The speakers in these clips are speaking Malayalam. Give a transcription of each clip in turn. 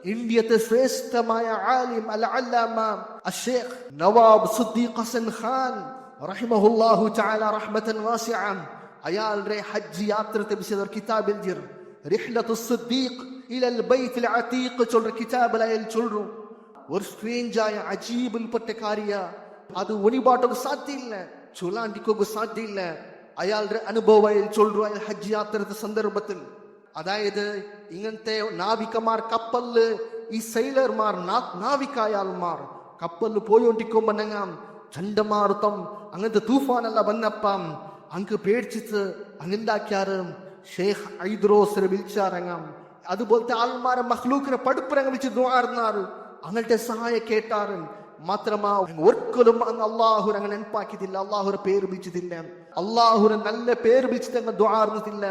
ഇന്ത്യത്തെ ശ്രേഷ്ഠമായ ആലിം അൽ അല്ലാമ അഷ്ശൈഖ് നവാബ് സിദ്ദീഖ് ഹസൻ ഖാൻ റഹിമഹുല്ലാഹു തആല റഹ്മതൻ വാസിഅ അയാളുടെ ഹജ്ജ് യാത്ര തെബിച്ച കിതാബിൽ ജിർ റിഹ്ലത്തു സിദ്ദീഖ് ഇലൽ ബൈത്തുൽ അതീഖ് ചൊല്ലുന്ന കിതാബിൽ അയാൾ ചൊല്ലുന്നു ഒരു സ്ട്രേഞ്ചായ അജീബിൽപ്പെട്ട കാര്യ അത് ഒണിപാട്ടൊക്കെ സാധ്യമില്ല ചൊല്ലാണ്ടിക്കൊക്കെ സാധ്യമില്ല അയാളുടെ അനുഭവം അയാൾ ചൊല്ലുന്നു അയാൾ ഹജ്ജ് യാത്ര സന്ദർഭത്തിൽ അതായത് ഇങ്ങനത്തെ നാവികമാർ കപ്പലില് ഈ സൈലർമാർ നാവികായാൾമാർ കപ്പലിൽ പോയോണ്ടിക്കുമ്പോഴങ്ങാം ചണ്ടമാറുത്തം അങ്ങനത്തെ തൂഫാനെല്ലാം വന്നപ്പം അങ്ങ് പേടിച്ചിട്ട് അങ്ങുണ്ടാക്കിയാറ് ഷെയ്ഖ് ഐദ്രോസിനെ വിളിച്ചാറങ്ങാം അതുപോലത്തെ ആൾമാരെ മഹ്ലൂക്കിനെ പടുപ്പിറങ്ങ വിളിച്ച് ദുആർന്നാറ് അങ്ങനത്തെ സഹായം കേട്ടാറ് മാത്രമാ ഒരിക്കലും അങ്ങ് അള്ളാഹുര അങ്ങനെ നെനപ്പാക്കിയിട്ടില്ല അള്ളാഹുര പേര് വിളിച്ചതില്ല അള്ളാഹുര നല്ല പേര് വിളിച്ചിട്ട് അങ്ങ് ദുആർന്നിട്ടില്ല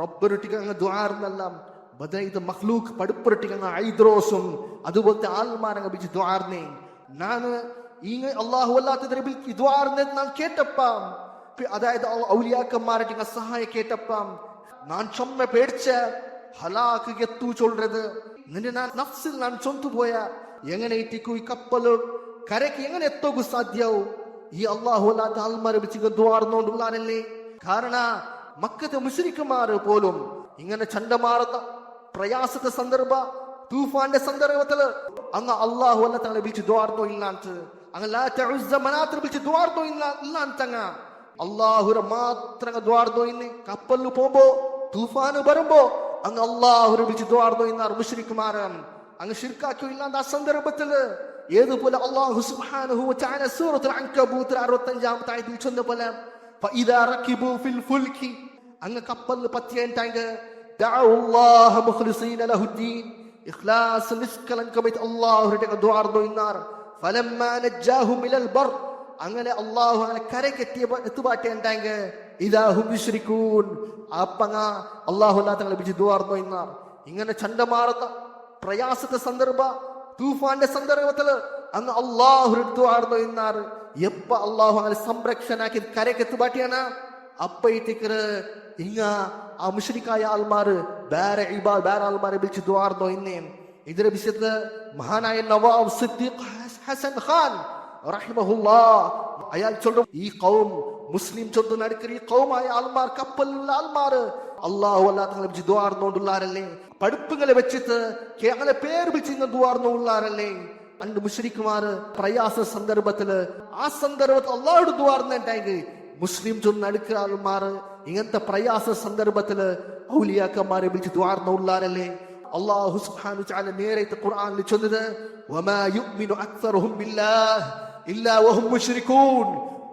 റബ്ബൊരുട്ടിക്ക് അങ്ങ് ദുആർന്നല്ല ബദൈത് മഖ്ലൂഖ് പടുപ്പൊരുട്ടിക്ക് അങ്ങ് ഐദ്രോസും അതുപോലത്തെ ആൾമാരങ്ങ് വിളിച്ച് ദുആർന്നേ നാന് ഈ അള്ളാഹു അല്ലാത്തതിനെ വിളിച്ച് ദുആർന്നത് ഞാൻ കേട്ടപ്പം അതായത് ഔലിയാക്കന്മാരുടെ സഹായം കേട്ടപ്പം ഞാൻ ചൊമ്മ പേടിച്ച ഹലാക്ക് എത്തു ചൊല്ലുന്നത് നിന്റെ ഞാൻ നഫ്സിൽ ഞാൻ ചൊന്തു പോയ എങ്ങനെ ഇട്ടിക്കു ഈ കപ്പല് കരയ്ക്ക് എങ്ങനെ എത്തോക്കു സാധ്യവും ഈ അള്ളാഹു അല്ലാത്ത ആൾമാരെ വിളിച്ച് ദുആർന്നോണ്ടുള്ളാരല്ലേ കാരണം മക്കത്തെ മുശ്രിക്കുമാർ പോലും ഇങ്ങനെ ചണ്ടമാറുന്ന പ്രയാസത്തെ സന്ദർഭ തൂഫാന്റെ സന്ദർഭത്തില് അങ്ങ് അള്ളാഹു അല്ല തങ്ങളെ വിളിച്ച് ദ്വാർന്നോ ഇല്ലാണ്ട് അങ്ങ് ലാത്ത വിളിച്ച് ദ്വാർന്നോ ഇല്ലാന്തങ്ങ അള്ളാഹുര മാത്രം ദ്വാർന്നോ ഇന്ന് കപ്പലിന് പോകുമ്പോ തൂഫാന് വരുമ്പോ അങ്ങ് അള്ളാഹുര വിളിച്ച് ദ്വാർന്നോ ഇന്നാർ മുശ്രിക്കുമാർ അങ്ങ് ശിർക്കാക്കോ ഇല്ലാണ്ട് ആ സന്ദർഭത്തില് ഏതുപോലെ അള്ളാഹു സുബ്ഹാനഹു വ തആല സൂറത്തുൽ അൻകബൂത്ത് 65-ാമത്തെ ആയത്തിൽ ചൊന്ന പോലെ ഫഇദാ റകിബു ഫിൽ ഫുൽകി അങ്ങ് കപ്പലിൽ പറ്റിയായിട്ട് ദഅഉല്ലാഹ മുഖ്ലിസീന ലഹുദ്ദീൻ ഇഖ്ലാസ് നിഷ്കളങ്കമായിട്ട് അല്ലാഹുവിന്റെ ദുആർന്നു ഇന്നാർ ഫലമ്മാ നജ്ജാഹും ഇലൽ ബർ അങ്ങനെ അല്ലാഹു അങ്ങനെ കരയ്ക്ക് എത്തുപാട്ടേണ്ടായെങ്കിൽ ഇദാ ഹും യുശ്രികൂൻ അപ്പങ്ങ അല്ലാഹു അല്ലാഹു തങ്ങളെ വിളിച്ച് ദുആർന്നു ഇന്നാർ ഇങ്ങനെ ചണ്ടമാറുന്ന പ്രയാസത്തെ സന്ദർഭ തൂഫാന്റെ സന്ദർഭത്തില് അങ്ങ് അല്ലാഹുവിന്റെ ദുആർന്നു ഇന്നാർ എപ്പ അല്ലാഹു അങ്ങനെ സംരക്ഷണാക്കി കരയ്ക്ക് എത്തുപാട്ടിയാണ് അപ്പയിട്ടിക്കറ് ഇങ്ങ ആ മുശ്രിക്കായ ആൾമാര് വേറെ ആൾമാരെ വിളിച്ച് ദുആർന്നോ ഇന്നേ ഇതിന്റെ വിഷയത്തില് മഹാനായ നവാബ് സിദ്ദീഖ് ഹസൻ ഖാൻ റഹിമഹുല്ലാഹ് അയാൾ ചൊല്ലും ഈ ഖൗം മുസ്ലിം ചൊല്ല് നടക്കുന്ന ഈ ഖൗമായ ആൾമാർ കപ്പലിലുള്ള ആൾമാര് അല്ലാഹു അല്ലാഹു തങ്ങളെ വിളിച്ച് ദുആർന്നോണ്ടുള്ളാരല്ലേ പഠിപ്പുകളെ വെച്ചിട്ട് അങ്ങനെ പേര് വിളിച്ച് ദുആർന്നോള്ളാരല്ലേ പണ്ട് മുശ്രിക്കുമാര് പ്രയാസ സന്ദർഭത്തില് ആ സന്ദർഭത്തിൽ അള്ളാഹുടെ ദുആർന്നുണ്ടായെങ്കിൽ മുസ്ലിം ചൊന്ന് അടുക്കുന്ന ആൾമാര് ഇങ്ങനത്തെ പ്രയാസ സന്ദർഭത്തില് ഔലിയാക്കന്മാരെ വിളിച്ച് ദുആർന്നോള്ളാരല്ലേ അല്ലാഹു സുബ്ഹാനഹു വ തആല നേരത്തെ ഖുർആനിൽ ചൊന്നത് വമാ യുഅ്മിനു അക്സറുഹും ബില്ലാഹ് ഇല്ലാ വഹും മുശ്രികൂൻ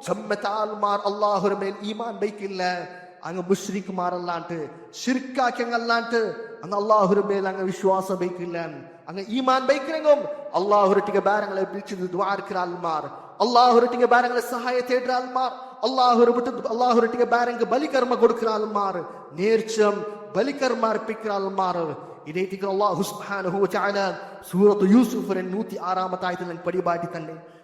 സമ്മത ആൾമാർ അല്ലാഹുവിന്റെ മേൽ ഈമാൻ വയ്ക്കില്ല അങ്ങ് മുശ്രിക്കുമാരല്ലാണ്ട് ശിർക്കാക്കങ്ങല്ലാണ്ട് അങ്ങ് അല്ലാഹുവിന്റെ മേൽ അങ്ങ് വിശ്വാസം വയ്ക്കില്ല അങ്ങ് ഈമാൻ വയ്ക്കണമെങ്കിൽ അല്ലാഹുവിന്റെ ഭാരങ്ങളെ വിളിച്ച് ദുആർക്കുന്ന ആൾമാർ അല്ലാഹുവിന്റെ ഭാരങ്ങളെ സഹായ തേടുന്ന ആൾമാർ അല്ലാഹുവിന്റെ ഭാരങ്ങൾക്ക് ബലികർമ്മ കൊടുക്കുന്ന ആൾമാർ നേർച്ചം ബലികർമ്മ അർപ്പിക്കുന്ന ആൾമാർ ഇതേക്ക് അല്ലാഹു സുബ്ഹാനഹു വ തആല സൂറത്ത് യൂസുഫിന്റെ 106-ാമത്തെ ആയത്തിൽ പരിപാടി തന്നെ